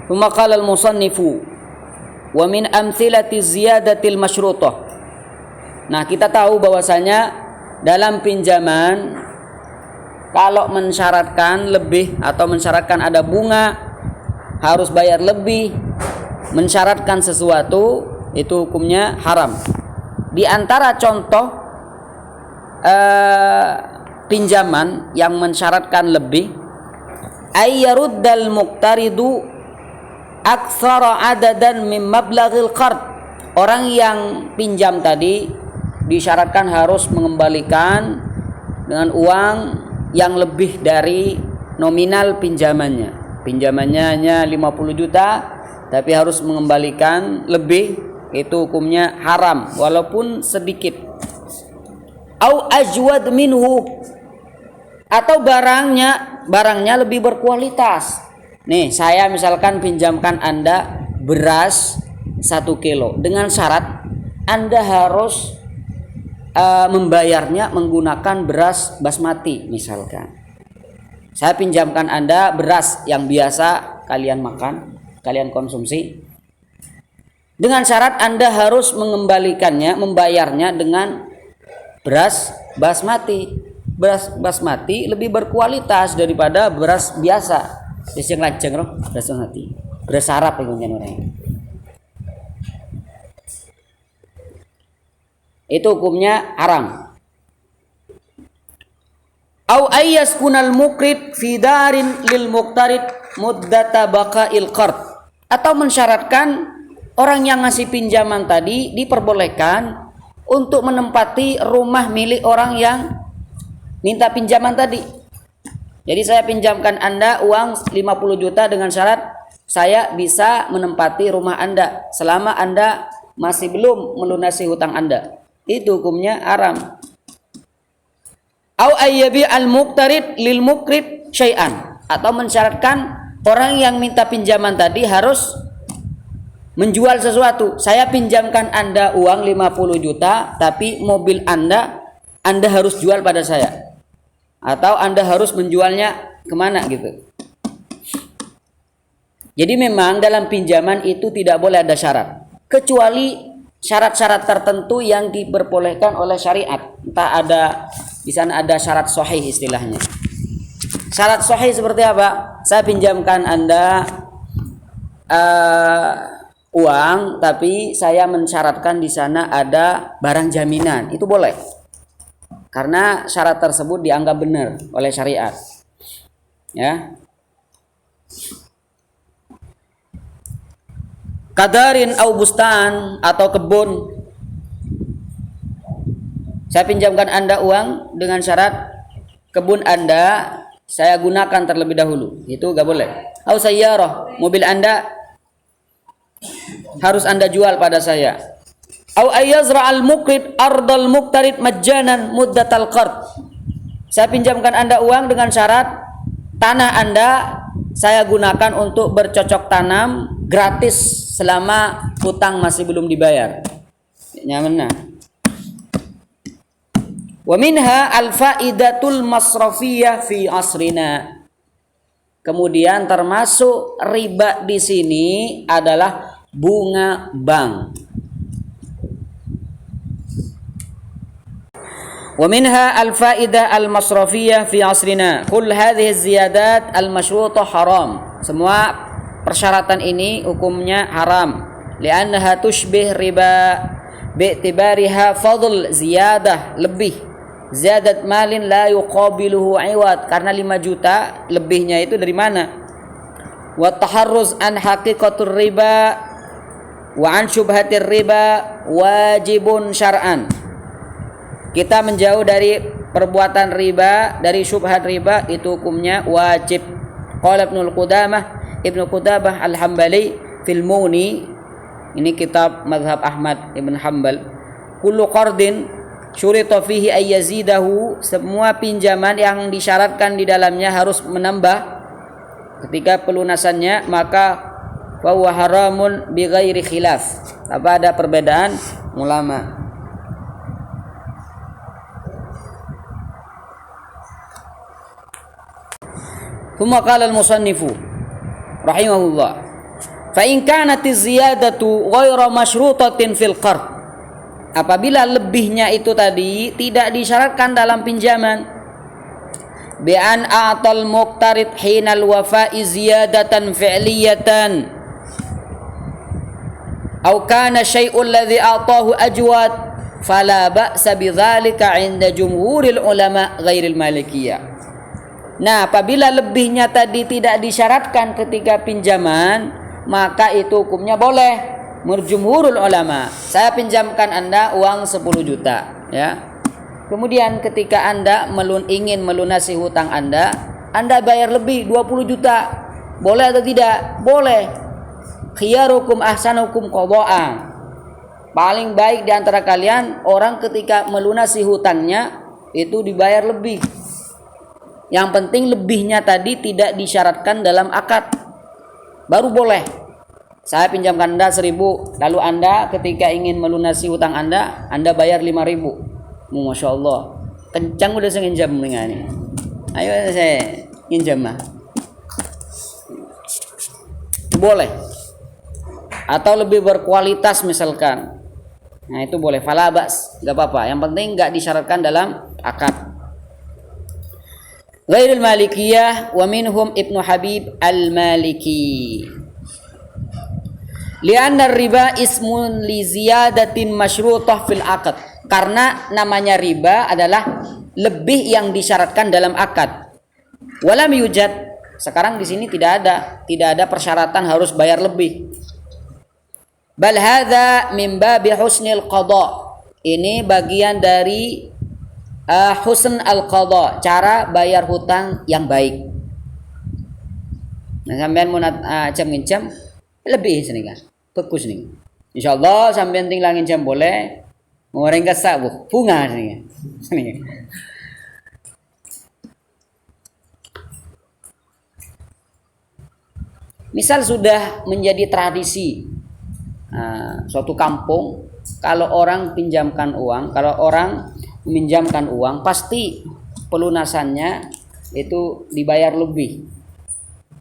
Tsumma qala al-musannifu wa min amthilati ziyadatil masyrutah. Nah, kita tahu bahwasanya dalam pinjaman kalau mensyaratkan lebih atau mensyaratkan ada bunga, harus bayar lebih, mensyaratkan sesuatu, itu hukumnya haram. Di antara contoh pinjaman yang mensyaratkan lebih, ayyaruddal muqtaridu aktsara adadan min mablaghil qard. Orang yang pinjam tadi disyaratkan harus mengembalikan dengan uang yang lebih dari nominal pinjamannya. Pinjamannya hanya 50 juta tapi harus mengembalikan lebih, itu hukumnya haram walaupun sedikit. Au ajwad minhu, atau barangnya lebih berkualitas. Nih, saya misalkan pinjamkan Anda beras 1 kilo dengan syarat Anda harus membayarnya menggunakan beras basmati misalkan. Saya pinjamkan Anda beras yang biasa kalian makan, kalian konsumsi, dengan syarat Anda harus mengembalikannya, membayarnya dengan beras basmati. Beras basmati lebih berkualitas daripada beras biasa. Yang lajeng loh, beras basmati. Beras Arab itu orangnya. Itu hukumnya haram. Au ayyaskunal muqrid fi darin lil muqtarid muddata baqa'il qard, atau mensyaratkan orang yang ngasih pinjaman tadi diperbolehkan untuk menempati rumah milik orang yang minta pinjaman tadi. Jadi saya pinjamkan Anda uang 50 juta dengan syarat saya bisa menempati rumah Anda selama Anda masih belum melunasi hutang Anda. Itu hukumnya haram. Au ayyabi al-muqtarid lil muqrid syai'an, atau mensyaratkan orang yang minta pinjaman tadi harus menjual sesuatu. Saya pinjamkan Anda uang 50 juta tapi mobil Anda harus jual pada saya, atau Anda harus menjualnya kemana gitu. Jadi memang dalam pinjaman itu tidak boleh ada syarat, kecuali syarat-syarat tertentu yang diperbolehkan oleh syariat. Entah ada di sana ada syarat sahih istilahnya. Syarat sahih seperti apa? Saya pinjamkan Anda uang, tapi saya mensyaratkan di sana ada barang jaminan. Itu boleh, karena syarat tersebut dianggap benar oleh syariat. Ya. Kadarin au bustan, atau kebun. Saya pinjamkan Anda uang dengan syarat kebun Anda saya gunakan terlebih dahulu. Itu enggak boleh. Au sayyarah, mobil Anda harus Anda jual pada saya. Au ayyazra'al muqrid ardal muqtarid majjanan muddatal qard. Saya pinjamkan Anda uang dengan syarat tanah Anda saya gunakan untuk bercocok tanam gratis selama hutang masih belum dibayar. Nyaman. Wa minha al-faidatul masrafiyah fi asrina. Kemudian termasuk riba di sini adalah bunga bank. Wa minha al-faidah al-masrafiyah fi asrina. Kull hadhihi ziyadat al-masyrutah haram. Semua persyaratan ini hukumnya haram. Li'annaha tushbih riba bi'tibariha fadl ziyadah, lebih. Ziyadat malin la yuqabiluhu iwad, karena 5 juta lebihnya itu dari mana? Wa taharruz an haqiqatur riba wa an syubhatir riba wajibun syar'an. Kita menjauh dari perbuatan riba, dari syubhat riba, itu hukumnya wajib. Qala Ibnu Qudamah Al-Hambali fil Muni, ini kitab mazhab Ahmad Ibn Hanbal. Kullu qardin syurita fihi ay yazidahu, semua pinjaman yang disyaratkan di dalamnya harus menambah ketika pelunasannya, maka wa huwa haramun bi ghairi khilaf. Apa ada perbedaan ulama. Thumma qala al-musannifu rahimahullah Fa in kanatiz ziyadatu ghairu masyrutatin fil qard. Apabila lebihnya itu tadi tidak disyaratkan dalam pinjaman. Bi an a'tal muqtarid hinal wafa'i ziyadatan fi'liyatan. Aw kana syai'ul ladzi a'tahu ajwad fala ba'sa bidzalika 'inda jumhuril ulama ghairil malikiyah. Nah, apabila lebihnya tadi tidak disyaratkan ketika pinjaman, maka itu hukumnya boleh. Menurut jumhurul ulama, saya pinjamkan Anda uang 10 juta, ya. Kemudian ketika Anda ingin melunasi hutang Anda bayar lebih 20 juta. Boleh atau tidak? Boleh. Khiyarukum ahsanukum qada'an. Paling baik di antara kalian orang ketika melunasi hutangnya itu dibayar lebih. Yang penting lebihnya tadi tidak disyaratkan dalam akad. Baru boleh. Saya pinjamkan Anda 1.000, lalu Anda ketika ingin melunasi hutang Anda bayar 5.000. Masya Allah, kencang udah saya nginjam dengan ini. Ayo saya nginjam mah. Boleh. Atau lebih berkualitas misalkan. Nah itu boleh. Fala bas, nggak apa-apa. Yang penting nggak disyaratkan dalam akad. Ghairul Malikiyah wa minhum Ibnu Habib al-Maliki. Lianna riba ismun li ziyadatin masyrutah fil aqd. Karena namanya riba adalah lebih yang disyaratkan dalam akad. Walam yujad. Sekarang di sini tidak ada persyaratan harus bayar lebih. Bal hadza min babi husnil qada. Ini bagian dari husn al qada, cara bayar hutang yang baik. Nah, sampean mun jam lebih sini kan. Bagus nih. Insyaallah sampean tinggal ngincam boleh. Ngoreng gasak bunga sini. Sini. Misal sudah menjadi tradisi suatu kampung, kalau orang meminjamkan uang pasti pelunasannya itu dibayar lebih.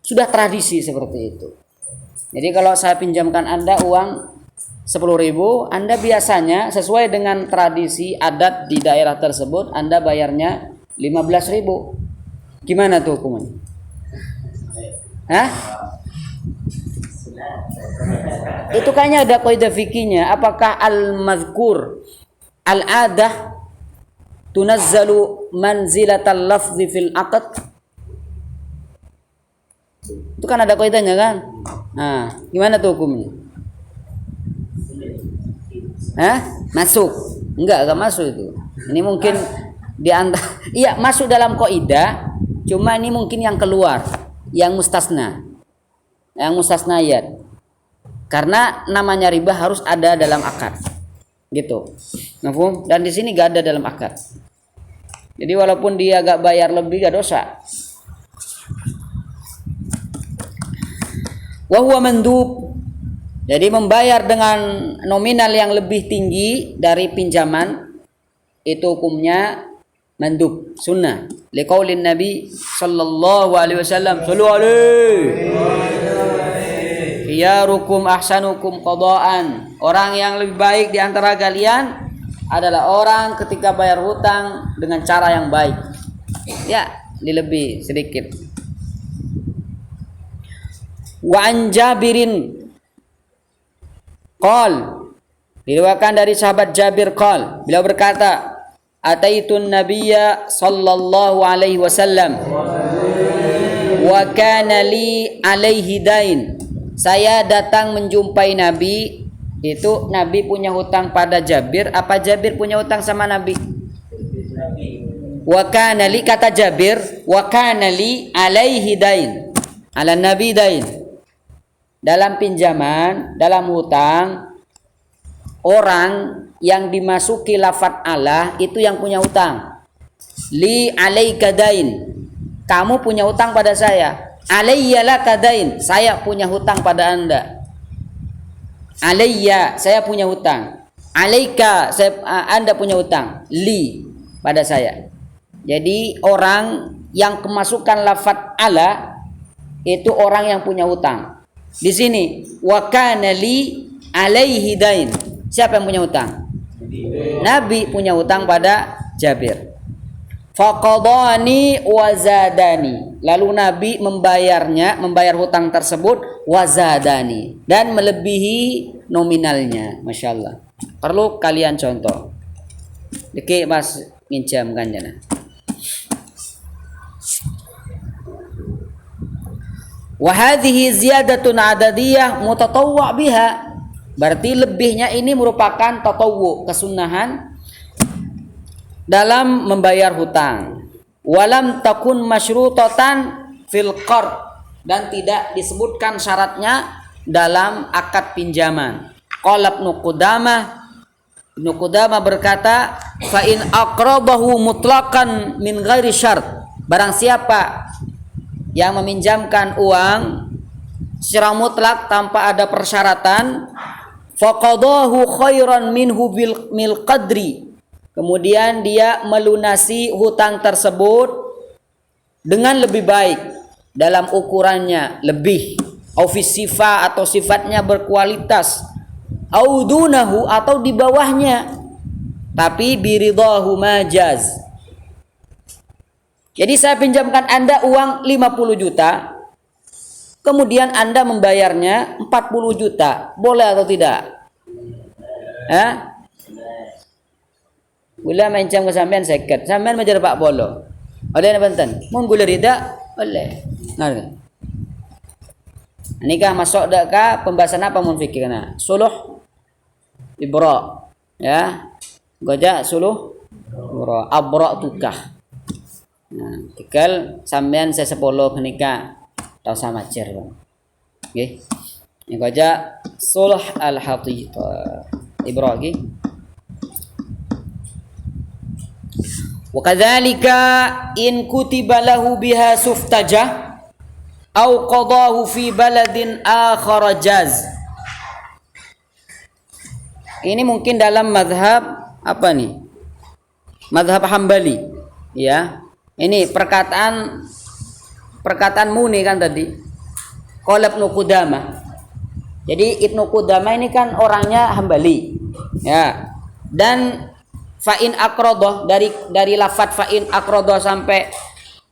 Sudah tradisi seperti itu. Jadi kalau saya pinjamkan Anda uang 10.000, Anda biasanya sesuai dengan tradisi adat di daerah tersebut Anda bayarnya 15.000. Gimana tuh hukumannya? Hah? Itu kayaknya ada kaidah fikihnya. Apakah al-mazkur al-adah tunazzalu manzilatal lafzi fil aqd? Itu kan ada kaidahnya kan? Nah, gimana tuh hukumnya? Hah? Masuk? Enggak masuk itu. Ini mungkin di antara iya masuk dalam kaidah, cuma ini mungkin yang keluar, yang mustasna. Yang mustasnayat. Karena namanya riba harus ada dalam akad. Gitu. Mafhum? Dan di sini enggak ada dalam akad. Jadi walaupun dia enggak bayar lebih enggak dosa. Wa huwa mandub. Jadi membayar dengan nominal yang lebih tinggi dari pinjaman itu hukumnya mandub, sunnah. Liqaulin Nabi sallallahu alaihi wasallam, sallu alaihi. Khiyarukum ahsanukum qada'an. Orang yang lebih baik di antara kalian adalah orang ketika bayar hutang dengan cara yang baik. Ya, dilebih sedikit. Wa an Jabirin qal, diriwayatkan dari sahabat Jabir qal, beliau berkata, ataitun nabiyya sallallahu alaihi wasallam wa kana li alaihi dain. Saya datang menjumpai Nabi, itu Nabi punya hutang pada Jabir, apa Jabir punya hutang sama Nabi? Wa kana li, kata Jabir, wa kana li alaihi dain, ala Nabi dain. Dalam pinjaman, dalam hutang, orang yang dimasuki lafadz Allah itu yang punya hutang. Li alaika dain, kamu punya hutang pada saya. Alayya laka dain, saya punya hutang pada Anda. Alayya, saya punya hutang. Alaika, Anda punya hutang. Li, pada saya. Jadi orang yang kemasukan lafadz Allah itu orang yang punya hutang. Di sini wa kana li alaihi dain. Siapa yang punya hutang? Nabi punya hutang pada Jabir. Faqadani wa zadani. Lalu Nabi membayar hutang tersebut wa zadani dan melebihi nominalnya. Masya Allah. Perlu kalian contoh. Deki mas nginjam kan jana. Wa hadhihi ziyadatun adadiyah mutatawwa biha. Berarti lebihnya ini merupakan tatawwu, kesunahan dalam membayar hutang. Walam takun masyrutatan fil qard, dan tidak disebutkan syaratnya dalam akad pinjaman. Qala Ibnu Qudamah berkata, fa in aqrabahu mutlaqan min ghairi syart. Barang siapa yang meminjamkan uang secara mutlak tanpa ada persyaratan, faqadahu khairan minhu bil qadri. Kemudian dia melunasi hutang tersebut dengan lebih baik dalam ukurannya lebih, au fi sifat atau sifatnya berkualitas, au dunahu atau di bawahnya, tapi biridahu majaz. Jadi saya pinjamkan Anda uang 50 juta, kemudian Anda membayarnya 40 juta. Boleh atau tidak? Bila mencam ke sampean seket, sampean menjadi Pak Bolo. Oleh yang benten, mun gula rida, boleh. Ngerti? Nikah masuk dak ka pembahasan apa mun fikir kana? Suluh ibra. Ya. Gojak suluh ibra, abra tukah. Nah, tinggal sampean saya 10 nikah tau sama cer bang. Nggih. Ini aja sulh al-hatita. Ibra nggih. Wa kadzalika in kutiba lahu biha suftajah au qadahu fi baladin akhar jaz. Ini mungkin dalam mazhab apa nih? Mazhab Hambali, ya. Ini perkataan Muni kan tadi. Qala Ibnu Qudamah. Jadi Ibnu Qudamah ini kan orangnya Hambali. Ya. Dan fa'in aqradah dari lafadz fa'in aqradah sampai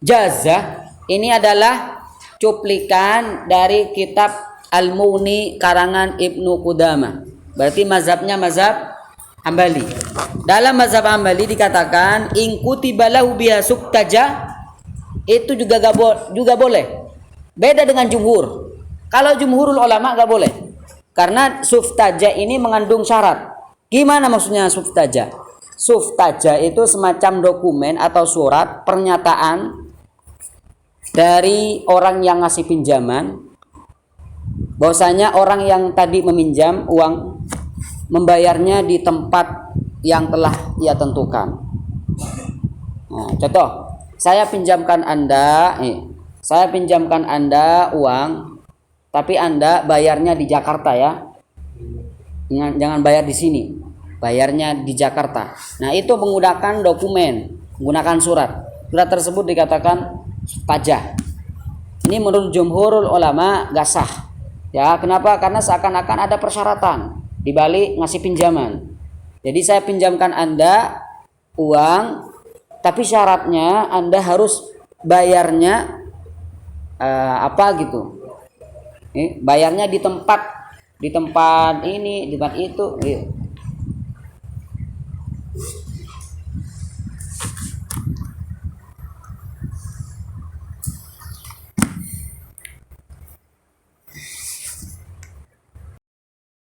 jazah ini adalah cuplikan dari kitab Al-Muni karangan Ibnu Qudamah. Berarti mazhabnya mazhab Hambali. Dalam mazhab Hambali dikatakan in kutiba lahu biha suktaja, itu juga boleh. Beda dengan jumhur. Kalau jumhurul ulama enggak boleh. Karena suftaja ini mengandung syarat. Gimana maksudnya suftaja? Suftaja itu semacam dokumen atau surat pernyataan dari orang yang ngasih pinjaman bahwasanya orang yang tadi meminjam uang membayarnya di tempat yang telah ia tentukan. Nah, contoh, saya pinjamkan Anda uang, tapi Anda bayarnya di Jakarta ya. Jangan bayar di sini, bayarnya di Jakarta. Nah, itu menggunakan dokumen, menggunakan surat. Surat tersebut dikatakan pajah. Ini menurut jumhurul ulama gak sah. Ya, kenapa? Karena seakan-akan ada persyaratan di balik ngasih pinjaman. Jadi saya pinjamkan Anda uang, tapi syaratnya Anda harus bayarnya bayarnya di tempat ini, di tempat itu. Gitu.